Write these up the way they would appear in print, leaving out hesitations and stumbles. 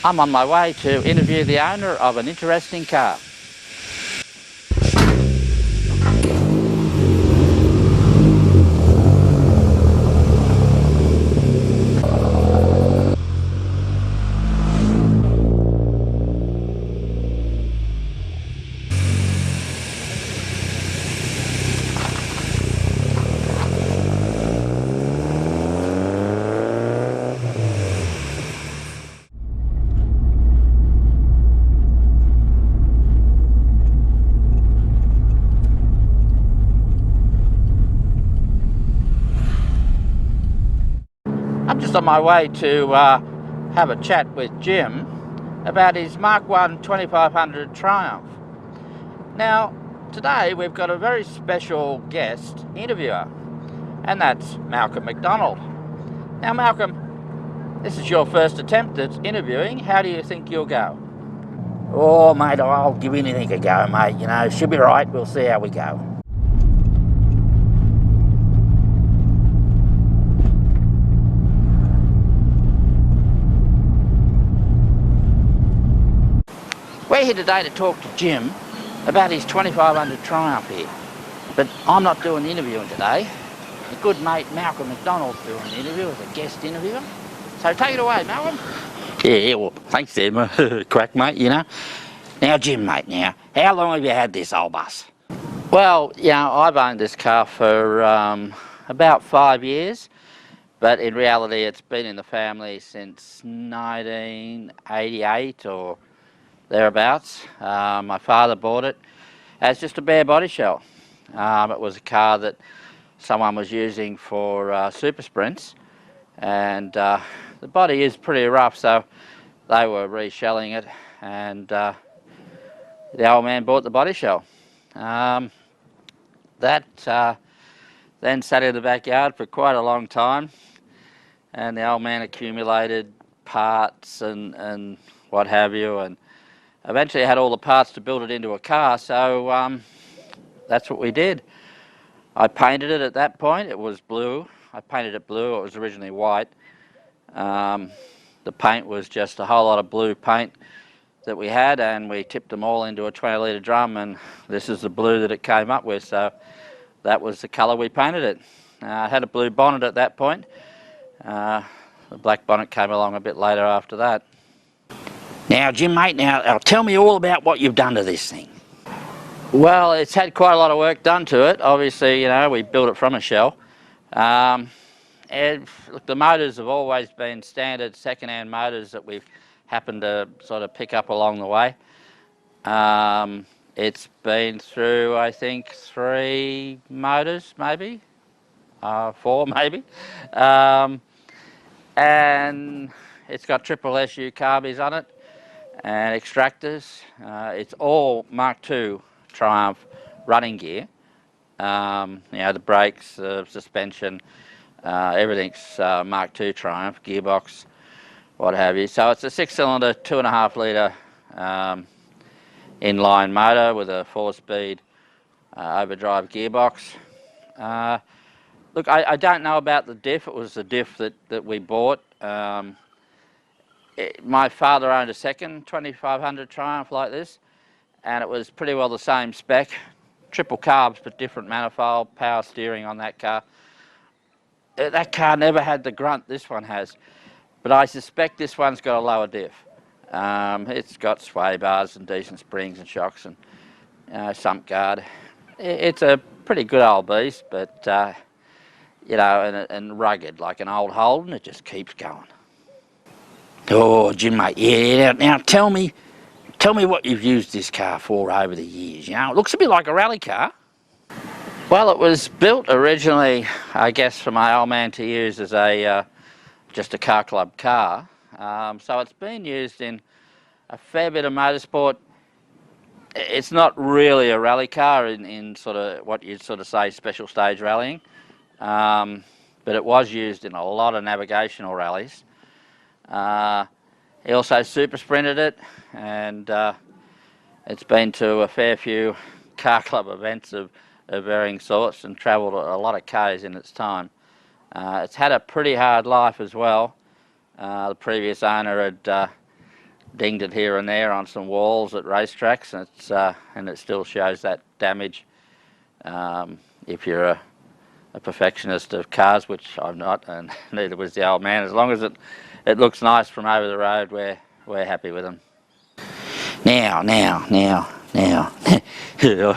I'm on my way to interview the owner of an interesting car. I'm just on my way to have a chat with Jim about his Mark 1 2500 Triumph. Now, today we've got a very special guest interviewer, and that's Malcolm McDonald. Now, Malcolm, this is your first attempt at interviewing. How do you think you'll go? Oh, mate, I'll give anything a go, mate. You know, should be right. We'll see how we go. We're here today to talk to Jim about his 2500 Triumph here. But I'm not doing the interviewing today. A good mate, Malcolm McDonald's doing the interview as a guest interviewer. So take it away, Malcolm. Yeah, well, thanks there, crack mate, you know. Now, Jim, mate, now, how long have you had this old bus? Well, you know, I've owned this car for about 5 years. But in reality, it's been in the family since 1988 or thereabouts. My father bought it as just a bare body shell. It was a car that someone was using for super sprints, and the body is pretty rough, so they were reshelling it, and the old man bought the body shell. That then sat in the backyard for quite a long time, and the old man accumulated parts and what have you, and eventually had all the parts to build it into a car, so that's what we did. I painted it at that point. It was blue. I painted it blue. It was originally white. The paint was just a whole lot of blue paint that we had, and we tipped them all into a 20-litre drum, and this is the blue that it came up with, so that was the colour we painted it. It had a blue bonnet at that point. The black bonnet came along a bit later after that. Now, Jim, mate, now tell me all about what you've done to this thing. Well, it's had quite a lot of work done to it. Obviously, you know, we built it from a shell. And look, the motors have always been standard second-hand motors that we've happened to sort of pick up along the way. It's been through, I think, 3 motors, maybe, 4 maybe. And it's got triple SU carbies on it and extractors. It's all Mark II Triumph running gear. You know, the brakes, the suspension, everything's Mark II Triumph, gearbox, what have you. So it's a 6-cylinder, 2.5 litre inline motor with a 4-speed overdrive gearbox. Look, I don't know about the diff. It was the diff that we bought. My father owned a second 2500 Triumph like this, and it was pretty well the same spec. Triple carbs, but different manifold, power steering on that car. That car never had the grunt this one has, but I suspect this one's got a lower diff. It's got sway bars and decent springs and shocks and sump guard. It's a pretty good old beast, but you know, and rugged like an old Holden. It just keeps going. Oh, Jim, mate, yeah. Now tell me what you've used this car for over the years. You know, it looks a bit like a rally car. Well, it was built originally, I guess, for my old man to use as a just a car club car. So it's been used in a fair bit of motorsport. It's not really a rally car in sort of what you'd sort of say special stage rallying, but it was used in a lot of navigational rallies. He also super sprinted it, and It's been to a fair few car club events of varying sorts and travelled a lot of Ks in its time. It's had a pretty hard life as well. The previous owner had dinged it here and there on some walls at racetracks, and it still shows that damage. If you're a perfectionist of cars, which I'm not, and neither was the old man, as long as it looks nice from over the road, we're happy with them. Now.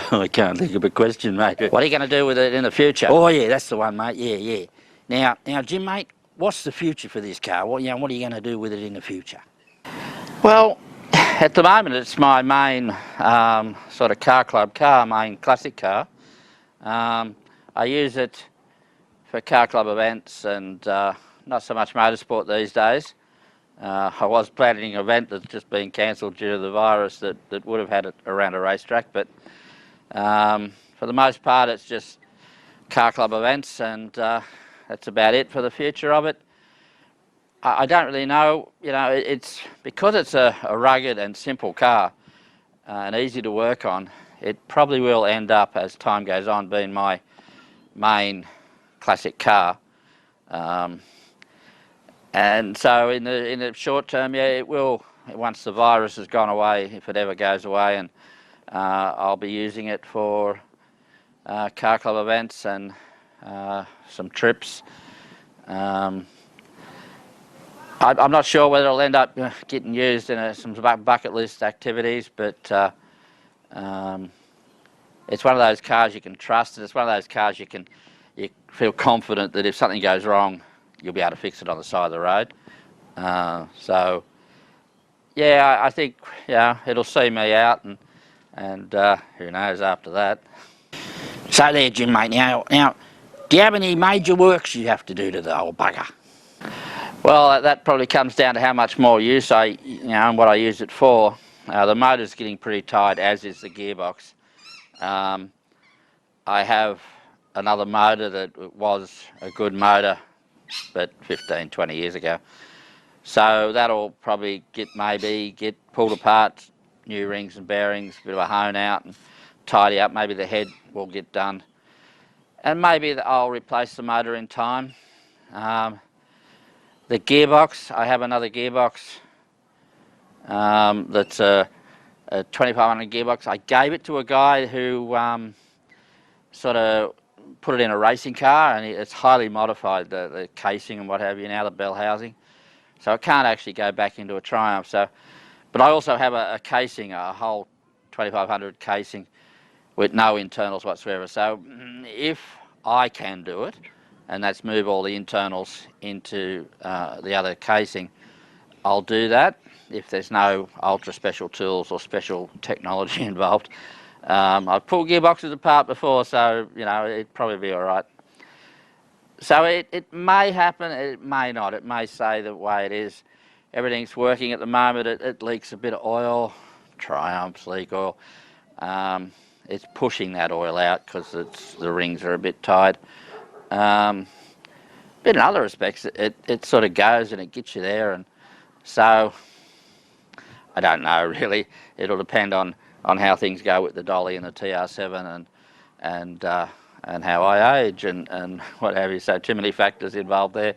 I can't think of a question, mate. What are you going to do with it in the future? Oh yeah, that's the one, mate. Yeah. Now, Jim, mate, what's the future for this car? What are you going to do with it in the future? Well, at the moment, it's my main sort of car club car, main classic car. I use it for car club events and not so much motorsport these days. I was planning an event that's just been cancelled due to the virus that would have had it around a racetrack, but for the most part it's just car club events, and that's about it for the future of it. I don't really know, it's because it's a rugged and simple car and easy to work on. It probably will end up, as time goes on, being my main classic car. And so in the short term, yeah, it will, once the virus has gone away, if it ever goes away, and I'll be using it for car club events and some trips. I'm not sure whether it'll end up getting used in some bucket list activities, but it's one of those cars you can trust, and it's one of those cars you feel confident that if something goes wrong, you'll be able to fix it on the side of the road. So, yeah, I think it'll see me out, and who knows after that. So there, Jim, mate. Now, do you have any major works you have to do to the old bugger? Well, that probably comes down to how much more use and what I use it for. The motor's getting pretty tight, as is the gearbox. I have another motor that was a good motor, but 15, 20 years ago. So that'll probably get pulled apart, new rings and bearings, a bit of a hone out and tidy up. Maybe the head will get done. And maybe I'll replace the motor in time. The gearbox, I have another gearbox that's a 2500 gearbox. I gave it to a guy who sort of put it in a racing car, and it's highly modified, the casing and what have you, now the bell housing. So it can't actually go back into a Triumph. But I also have a casing, a whole 2500 casing with no internals whatsoever. So if I can do it, and that's move all the internals into the other casing, I'll do that if there's no ultra special tools or special technology involved. I've pulled gearboxes apart before, so it'd probably be all right. So it may happen, it may not. It may stay the way it is. Everything's working at the moment. It leaks a bit of oil. Triumphs leak oil. It's pushing that oil out because the rings are a bit tight. But in other respects, it sort of goes and it gets you there, and so I don't know really. It'll depend on how things go with the dolly and the TR7 and how I age and what have you. So too many factors involved there.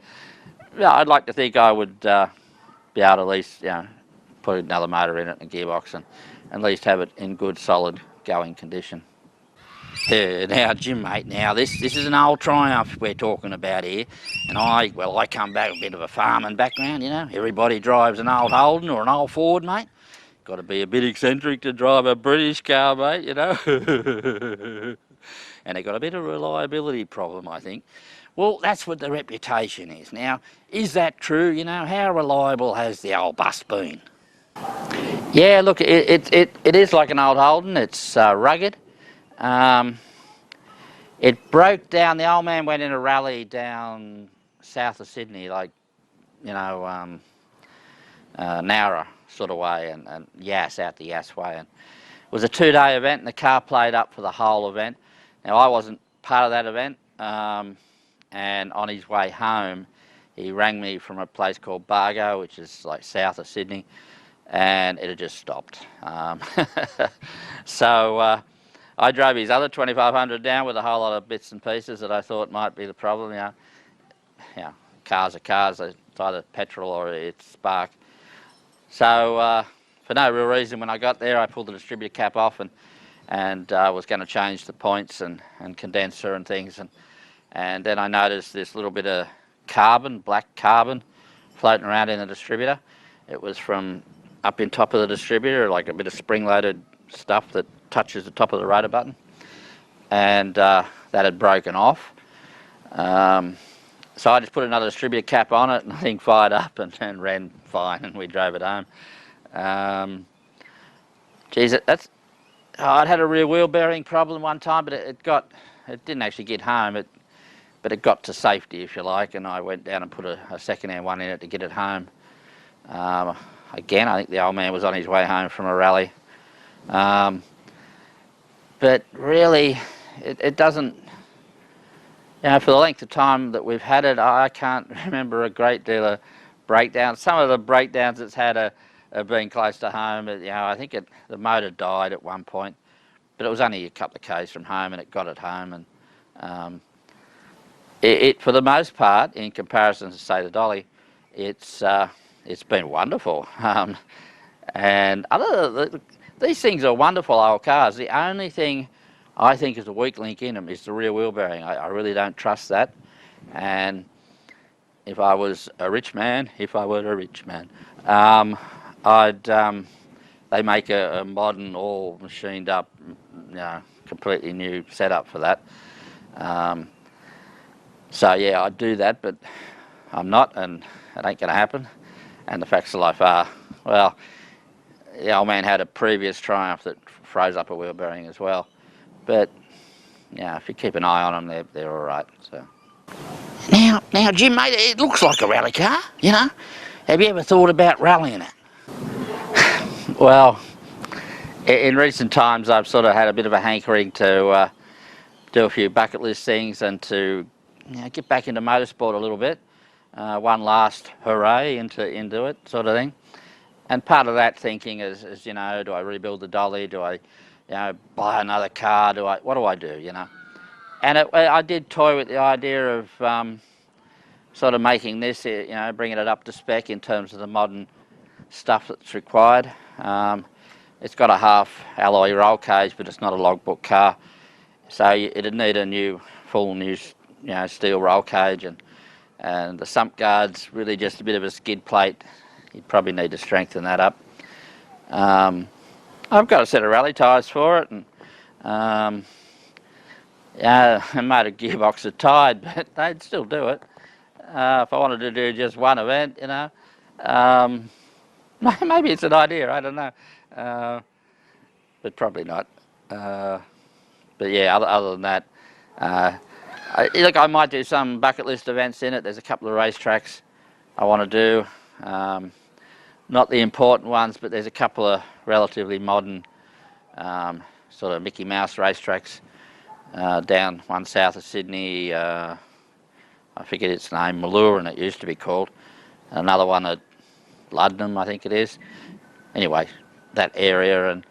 Yeah, I'd like to think I would be able to at least put another motor in it and a gearbox and at least have it in good solid going condition. Yeah, now Jim, mate, now this is an old Triumph we're talking about here, and I come back a bit of a farming background, everybody drives an old Holden or an old Ford, mate. Got to be a bit eccentric to drive a British car, mate, and they got a bit of a reliability problem, I think. Well, that's what the reputation is. Now, is that true? How reliable has the old bus been? Yeah, look, it is like an old Holden. It's rugged. It broke down. The old man went in a rally down south of Sydney, like, Nowra sort of way, and Yass, out the Yass way. And it was a 2-day event, and the car played up for the whole event. Now, I wasn't part of that event, and on his way home, he rang me from a place called Bargo, which is like south of Sydney, and it had just stopped. So I drove his other 2500 down with a whole lot of bits and pieces that I thought might be the problem. Cars are cars. It's either petrol or it's spark. So for no real reason, when I got there, I pulled the distributor cap off and was going to change the points and condenser and things. And then I noticed this little bit of carbon, black carbon, floating around in the distributor. It was from up in top of the distributor, like a bit of spring-loaded stuff that touches the top of the rotor button. And that had broken off. So I just put another distributor cap on it and the thing fired up and ran fine, and we drove it home. Geez, I'd had a rear wheel bearing problem one time, but it didn't actually get home, but it got to safety, if you like, and I went down and put a second-hand one in it to get it home. Again, I think the old man was on his way home from a rally. But really, it doesn't, for the length of time that we've had it, I can't remember a great deal of breakdowns. Some of the breakdowns it's had have been close to home. I think the motor died at one point, but it was only a couple of k's from home, and it got it home. And it for the most part, in comparison to say the Dolly, it's been wonderful. And these things are wonderful old cars. The only thing I think is a weak link in them is the rear wheel bearing. I really don't trust that. And if I was a rich man, they make a modern, all machined up, completely new setup for that. So yeah, I'd do that, but I'm not, and it ain't going to happen. And the facts of life are, well, the old man had a previous Triumph that froze up a wheel bearing as well. But if you keep an eye on them, they're all right. So now, Jim, mate, it looks like a rally car. Have you ever thought about rallying it? Well, in recent times, I've sort of had a bit of a hankering to do a few bucket list things and to get back into motorsport a little bit. One last hooray into it, sort of thing. And part of that thinking is do I rebuild the Dolly? Do I, buy another car? What do I do? And I did toy with the idea of sort of making this, bringing it up to spec in terms of the modern stuff that's required. It's got a half alloy roll cage, but it's not a logbook car, so it'd need a full new steel roll cage, and the sump guard's really just a bit of a skid plate. You'd probably need to strengthen that up. I've got a set of rally tyres for it, and I made a gearbox are tied, but they'd still do it. If I wanted to do just one event, maybe it's an idea, I don't know, but probably not. But yeah, other than that, I might do some bucket list events in it. There's a couple of racetracks I want to do. Not the important ones, but there's a couple of relatively modern sort of Mickey Mouse racetracks down one south of Sydney. I forget its name, Malure, and it used to be called. Another one at Luddenham, I think it is. Anyway, that area, and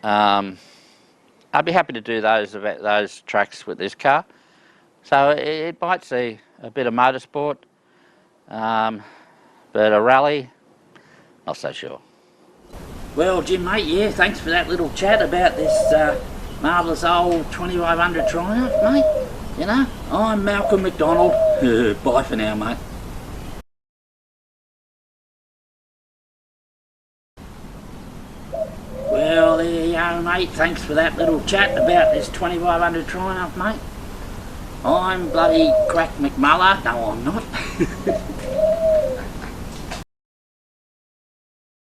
I'd be happy to do those tracks with this car. So it might see a bit of motorsport, but a rally, not so sure. Well, Jim, mate, yeah, thanks for that little chat about this marvellous old 2500 Triumph, mate. I'm Malcolm McDonald. Bye for now, mate. Well, there you go, mate. Thanks for that little chat about this 2500 Triumph, mate. I'm bloody Crack McMullah. No, I'm not.